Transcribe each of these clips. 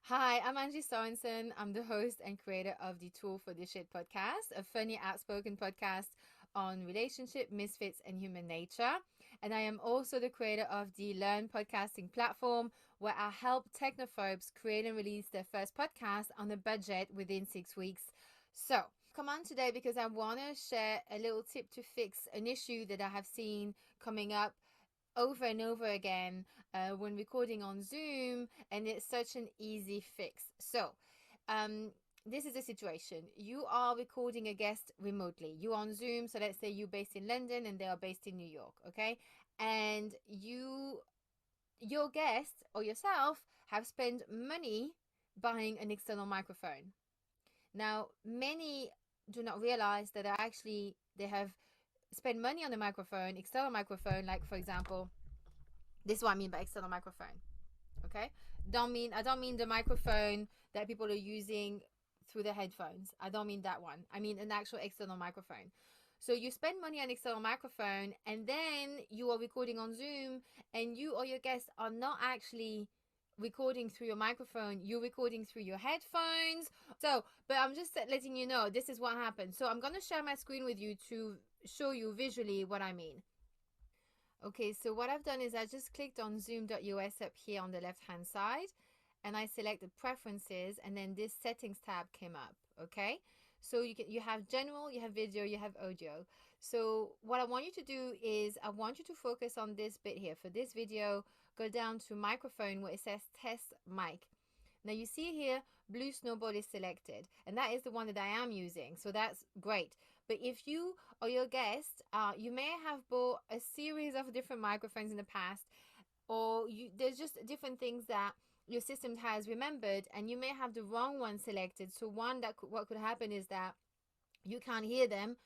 Hi, I'm Angie Sorensen. I'm the host and creator of the Tool for This Shit podcast, a funny, outspoken podcast on relationship, misfits, and human nature. And I am also the creator of the Learn Podcasting platform, where I help technophobes create and release their first podcast on a budget within 6 weeks. So, come on today because I want to share a little tip to fix an issue that I have seen coming up over and over again when recording on Zoom, and it's such an easy fix. So, this is a situation. You are recording a guest remotely. You're on Zoom, so let's say you're based in London and they are based in New York, okay? And your guest or yourself have spent money buying an external microphone. Now, many do not realize that they have spent money on a microphone, external microphone, like for example, this is what I mean by external microphone. Okay? I don't mean the microphone that people are using through their headphones. I don't mean that one. I mean an actual external microphone. So you spend money on external microphone and then you are recording on Zoom and you or your guests are not actually recording through your microphone, you're recording through your headphones. But I'm just letting you know this is what happens. So I'm going to share my screen with you to show you visually what I mean. Okay, so what I've done is I just clicked on zoom.us up here on the left hand side and I selected preferences and then this settings tab came up. Okay, so you have general, you have video, you have audio. So what I want you to do is I want you to focus on this bit here. For this video, go down to microphone where it says test mic. Now you see here, Blue Snowball is selected, and that is the one that I am using, so that's great. But if you or your guest, you may have bought a series of different microphones in the past, or there's just different things that your system has remembered, and you may have the wrong one selected. So what could happen is that you can't hear them.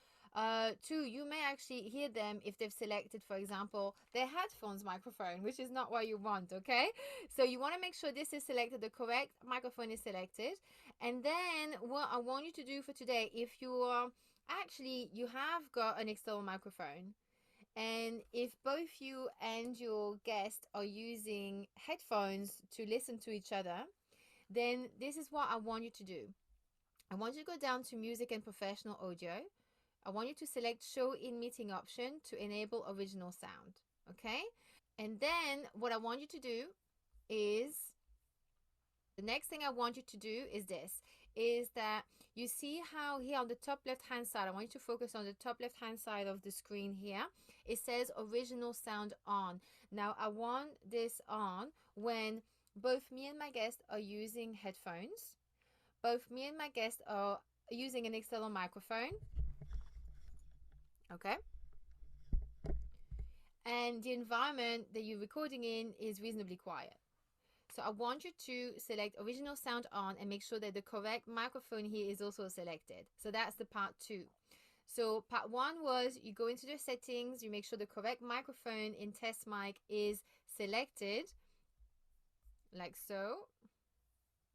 Two, you may actually hear them if they've selected, for example, their headphones microphone, which is not what you want, okay? So you want to make sure this is selected, the correct microphone is selected. And then what I want you to do for today, if you are you have got an external microphone, and if both you and your guest are using headphones to listen to each other, then this is what I want you to do. I want you to go down to music and professional audio. I want you to select show in meeting option to enable original sound. Okay. And then what I want you to do is the next thing I want you to do is this, is that you see how here on the top left hand side, I want you to focus on the top left hand side of the screen here. It says original sound on. Now I want this on when both me and my guest are using headphones. Both me and my guest are using an external microphone. Okay. And the environment that you're recording in is reasonably quiet. So I want you to select original sound on and make sure that the correct microphone here is also selected. So that's the part 2. So part 1 was you go into the settings, you make sure the correct microphone in test mic is selected, like so,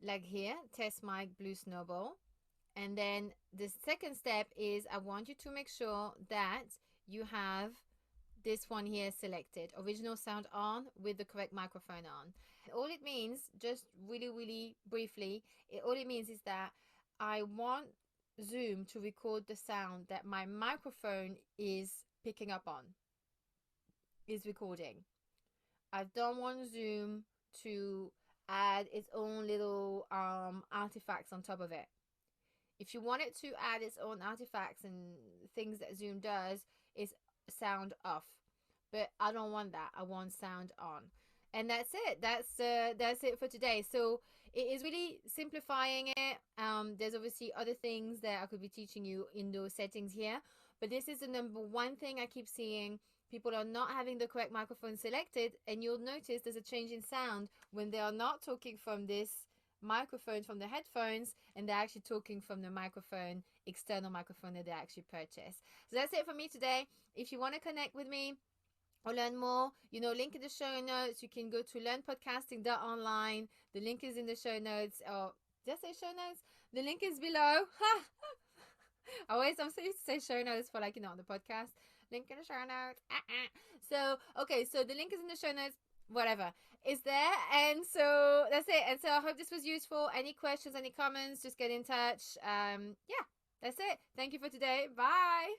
like here, test mic Blue Snowball. And then the second step is I want you to make sure that you have this one here selected, original sound on with the correct microphone on. All it means, just really briefly, all it means is that I want Zoom to record the sound that my microphone is picking up on, is recording. I don't want Zoom to add its own little artifacts on top of it. If you want it to add its own artifacts and things that Zoom does, is sound off. But I don't want that. I want sound on. And that's it. That's it for today. So it is really simplifying it. There's obviously other things that I could be teaching you in those settings here, but this is the number one thing I keep seeing. People are not having the correct microphone selected, and you'll notice there's a change in sound when they are not talking from this microphone from the headphones and they're actually talking from the microphone, external microphone that they actually purchased. So that's it for me today. If you want to connect with me or learn more, link in the show notes. You can go to learnpodcasting.online. The link is in the show notes. Or did I say show notes? The link is below. I'm so used to say show notes for on the podcast. Link in the show notes. So, okay, so the link is in the show notes. whatever is there. And so that's it. And so I hope this was useful. Any questions, any comments, just get in touch. Yeah, that's it. Thank you for today. Bye.